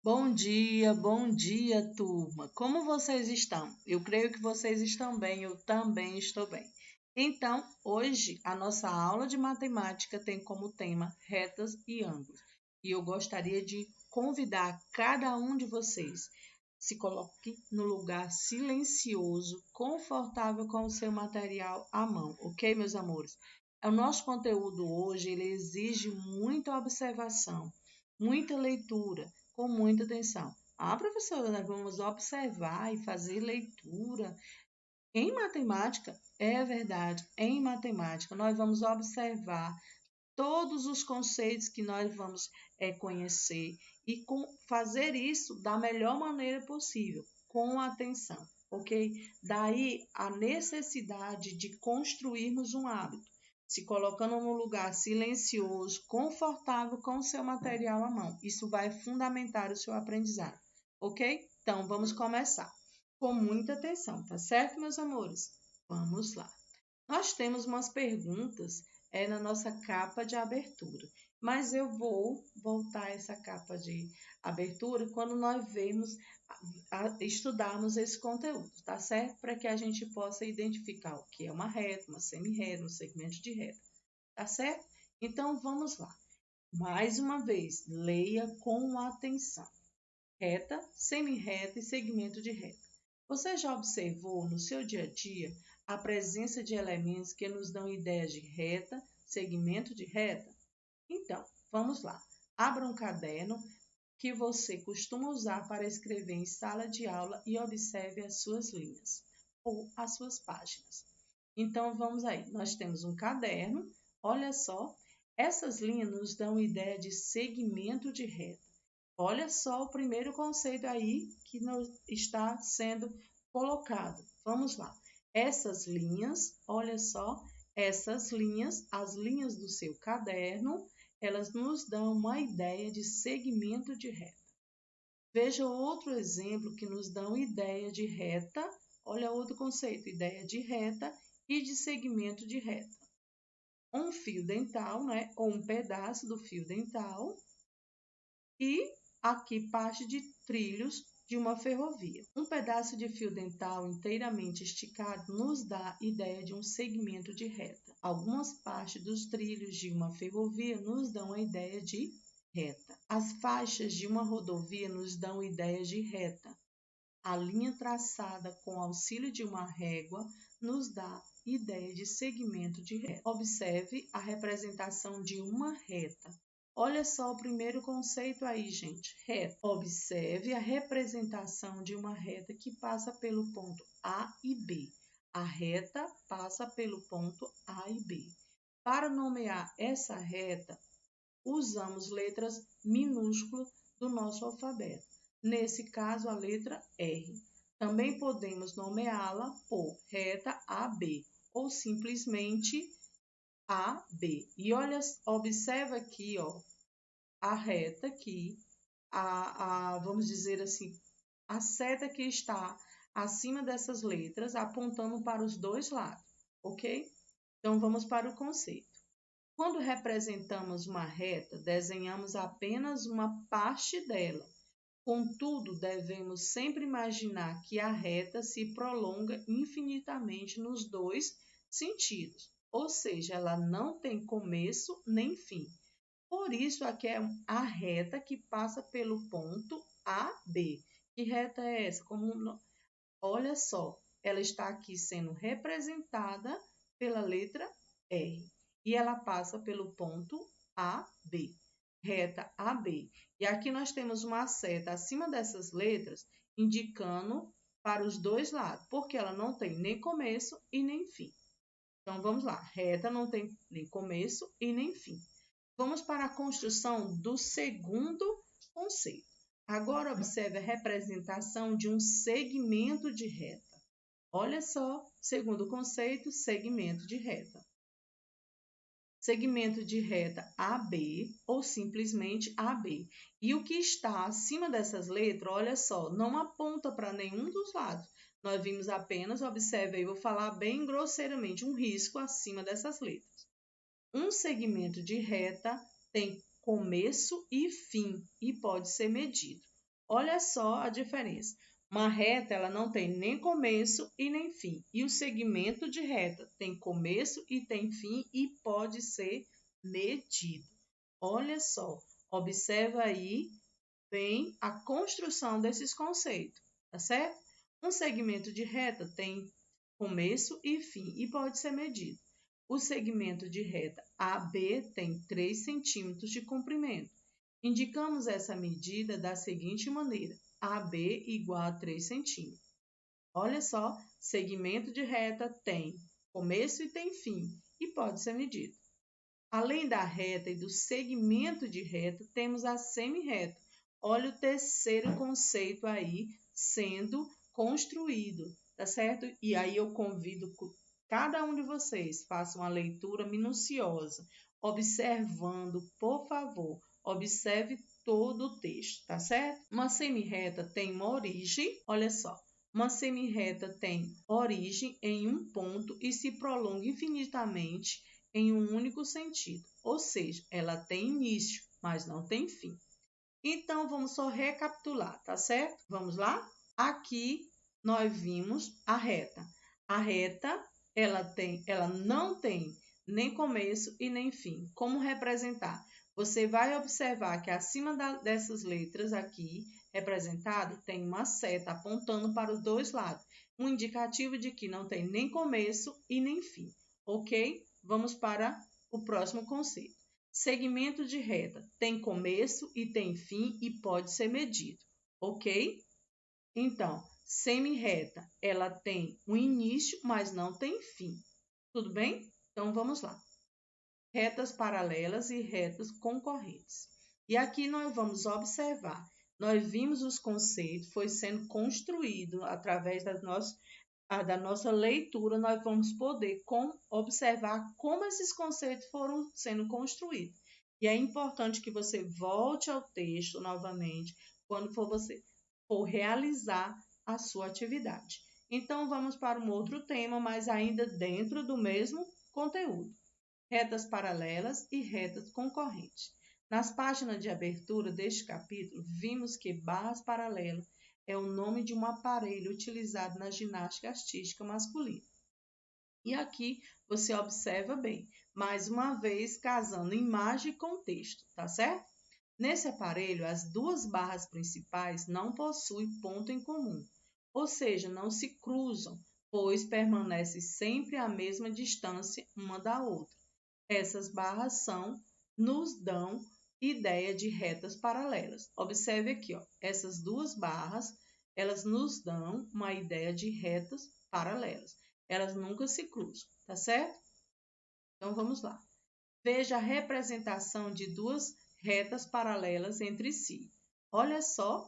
Bom dia, turma. Como vocês estão? Eu creio que vocês estão bem, eu também estou bem. Então, hoje a nossa aula de matemática tem como tema retas e ângulos. E eu gostaria de convidar cada um de vocês se coloque no lugar silencioso, confortável com o seu material à mão, ok, meus amores? O nosso conteúdo hoje ele exige muita observação, muita leitura com muita atenção. Ah, professora, nós vamos observar e fazer leitura. Em matemática, é verdade, em matemática, nós vamos observar todos os conceitos que nós vamos conhecer e fazer isso da melhor maneira possível, com atenção, ok? Daí a necessidade de construirmos um hábito, se colocando num lugar silencioso, confortável com o seu material à mão. Isso vai fundamentar o seu aprendizado, ok? Então, vamos começar com muita atenção, tá certo, meus amores? Vamos lá. Nós temos umas perguntas na nossa capa de abertura, mas eu vou voltar essa capa de abertura quando nós estudarmos esse conteúdo, tá certo? Para que a gente possa identificar o que é uma reta, uma semi-reta, um segmento de reta, tá certo? Então vamos lá. Mais uma vez, leia com atenção. Reta, semi-reta e segmento de reta. Você já observou no seu dia a dia a presença de elementos que nos dão ideias de reta, segmento de reta? Então, vamos lá. Abra um caderno que você costuma usar para escrever em sala de aula e observe as suas linhas ou as suas páginas. Então, vamos aí. Nós temos um caderno, olha só, essas linhas nos dão ideia de segmento de reta. Olha só o primeiro conceito aí que está sendo colocado. Vamos lá. Essas linhas, olha só, essas linhas, as linhas do seu caderno, elas nos dão uma ideia de segmento de reta. Veja outro exemplo que nos dá uma ideia de reta. Olha outro conceito, ideia de reta e de segmento de reta. Um fio dental, né, ou um pedaço do fio dental e aqui parte de trilhos de uma ferrovia. Um pedaço de fio dental inteiramente esticado nos dá ideia de um segmento de reta. Algumas partes dos trilhos de uma ferrovia nos dão a ideia de reta. As faixas de uma rodovia nos dão ideias de reta. A linha traçada com auxílio de uma régua nos dá ideia de segmento de reta. Observe a representação de uma reta. Olha só o primeiro conceito aí, gente, reta. Observe a representação de uma reta que passa pelo ponto A e B. A reta passa pelo ponto A e B. Para nomear essa reta, usamos letras minúsculas do nosso alfabeto. Nesse caso, a letra R. Também podemos nomeá-la por reta AB ou simplesmente AB. E olha, observa aqui, ó, a reta aqui, vamos dizer assim, a seta que está acima dessas letras, apontando para os dois lados, ok? Então, vamos para o conceito. Quando representamos uma reta, desenhamos apenas uma parte dela. Contudo, devemos sempre imaginar que a reta se prolonga infinitamente nos dois sentidos, ou seja, ela não tem começo nem fim. Por isso, aqui é a reta que passa pelo ponto AB. Que reta é essa? Olha só, ela está aqui sendo representada pela letra R. E ela passa pelo ponto AB, reta AB. E aqui nós temos uma seta acima dessas letras, indicando para os dois lados, porque ela não tem nem começo e nem fim. Então, vamos lá. Reta não tem nem começo e nem fim. Vamos para a construção do segundo conceito. Agora, observe a representação de um segmento de reta. Olha só, segundo conceito, segmento de reta. Segmento de reta AB ou simplesmente AB. E o que está acima dessas letras, olha só, não aponta para nenhum dos lados. Nós vimos apenas, observe aí, vou falar bem grosseiramente, um risco acima dessas letras. Um segmento de reta tem começo e fim e pode ser medido. Olha só a diferença. Uma reta, ela não tem nem começo e nem fim. E o segmento de reta tem começo e tem fim e pode ser medido. Olha só, observa aí bem a construção desses conceitos, tá certo? Um segmento de reta tem começo e fim e pode ser medido. O segmento de reta AB tem 3 centímetros de comprimento. Indicamos essa medida da seguinte maneira: AB igual a 3 centímetros. Olha só, segmento de reta tem começo e tem fim e pode ser medido. Além da reta e do segmento de reta, temos a semi-reta. Olha o terceiro conceito aí sendo construído, tá certo? E aí eu convido cada um de vocês, faça uma leitura minuciosa, observando, por favor, observe todo o texto, tá certo? Uma semi-reta tem uma origem, olha só. Uma semi-reta tem origem em um ponto e se prolonga infinitamente em um único sentido, ou seja, ela tem início, mas não tem fim. Então, vamos só recapitular, tá certo? Vamos lá? Aqui nós vimos a reta. A reta, ela não tem nem começo e nem fim. Como representar? Você vai observar que acima dessas letras aqui, representado, tem uma seta apontando para os dois lados, um indicativo de que não tem nem começo e nem fim, ok? Vamos para o próximo conceito. Segmento de reta tem começo e tem fim e pode ser medido, ok? Então, semi-reta, ela tem um início, mas não tem fim. Tudo bem? Então, vamos lá. Retas paralelas e retas concorrentes. E aqui nós vamos observar. Nós vimos os conceitos, foi sendo construído através da nossa leitura, nós vamos poder observar como esses conceitos foram sendo construídos. E é importante que você volte ao texto novamente quando você for realizar a sua atividade. Então, vamos para um outro tema, mas ainda dentro do mesmo conteúdo. Retas paralelas e retas concorrentes. Nas páginas de abertura deste capítulo, vimos que barras paralelas é o nome de um aparelho utilizado na ginástica artística masculina. E aqui você observa bem, mais uma vez casando imagem com texto, tá certo? Nesse aparelho, as duas barras principais não possuem ponto em comum, ou seja, não se cruzam, pois permanecem sempre à mesma distância uma da outra. Essas barras nos dão ideia de retas paralelas. Observe aqui, ó, essas duas barras, elas nos dão uma ideia de retas paralelas. Elas nunca se cruzam, tá certo? Então, vamos lá. Veja a representação de duas retas paralelas entre si. Olha só,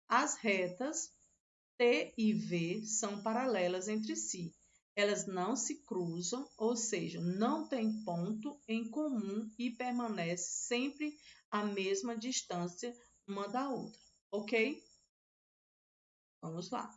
as retas T e V são paralelas entre si. Elas não se cruzam, ou seja, não têm ponto em comum e permanecem sempre à mesma distância uma da outra, ok? Vamos lá.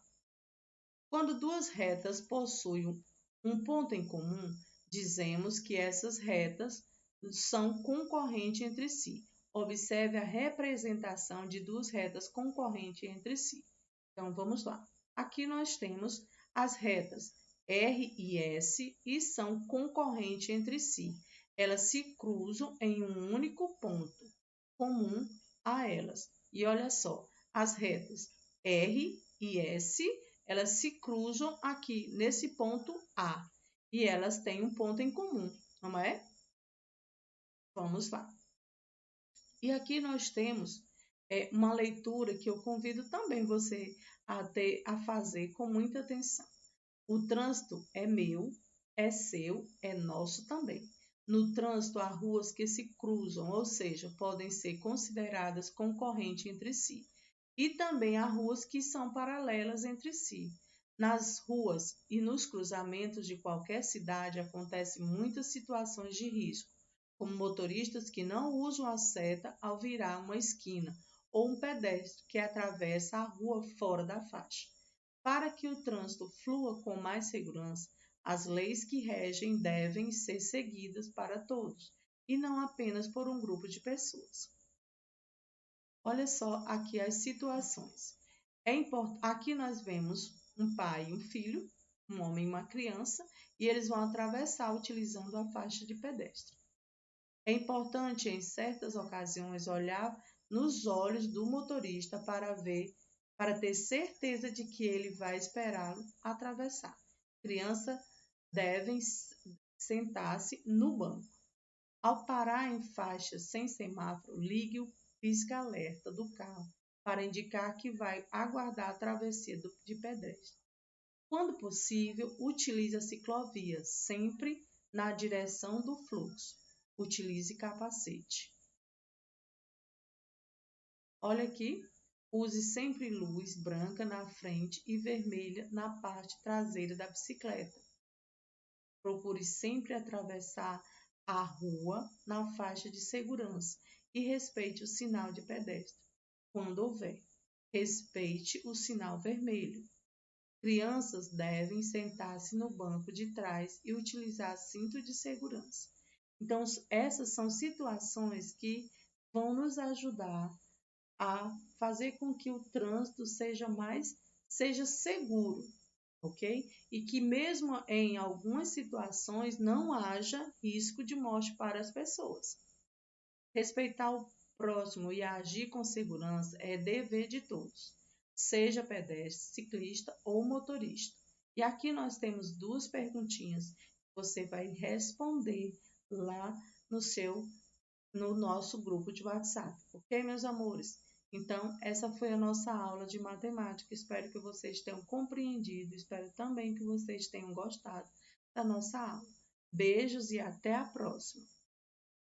Quando duas retas possuem um ponto em comum, dizemos que essas retas são concorrentes entre si. Observe a representação de duas retas concorrentes entre si. Então, vamos lá. Aqui nós temos as retas R e S e são concorrentes entre si. Elas se cruzam em um único ponto comum a elas. E olha só, as retas R e S, elas se cruzam aqui nesse ponto A. E elas têm um ponto em comum, não é? Vamos lá. E aqui nós temos uma leitura que eu convido também você a fazer com muita atenção. O trânsito é meu, é seu, é nosso também. No trânsito, há ruas que se cruzam, ou seja, podem ser consideradas concorrentes entre si. E também há ruas que são paralelas entre si. Nas ruas e nos cruzamentos de qualquer cidade acontecem muitas situações de risco, como motoristas que não usam a seta ao virar uma esquina, ou um pedestre que atravessa a rua fora da faixa. Para que o trânsito flua com mais segurança, as leis que regem devem ser seguidas para todos, e não apenas por um grupo de pessoas. Olha só aqui as situações. Aqui nós vemos um pai e um filho, um homem e uma criança, e eles vão atravessar utilizando a faixa de pedestre. É importante, em certas ocasiões, olhar nos olhos do motorista para ter certeza de que ele vai esperá-lo atravessar. Crianças devem sentar-se no banco. Ao parar em faixa sem semáforo, ligue o pisca-alerta do carro para indicar que vai aguardar a travessia de pedestre. Quando possível, utilize a ciclovia, sempre na direção do fluxo. Utilize capacete. Olha aqui, use sempre luz branca na frente e vermelha na parte traseira da bicicleta. Procure sempre atravessar a rua na faixa de segurança e respeite o sinal de pedestre. Quando houver, respeite o sinal vermelho. Crianças devem sentar-se no banco de trás e utilizar cinto de segurança. Então, essas são situações que vão nos ajudar a fazer com que o trânsito seja seguro, ok? E que mesmo em algumas situações não haja risco de morte para as pessoas. Respeitar o próximo e agir com segurança é dever de todos, seja pedestre, ciclista ou motorista. E aqui nós temos duas perguntinhas que você vai responder lá no nosso grupo de WhatsApp, ok, meus amores? Então, essa foi a nossa aula de matemática. Espero que vocês tenham compreendido, espero também que vocês tenham gostado da nossa aula. Beijos e até a próxima!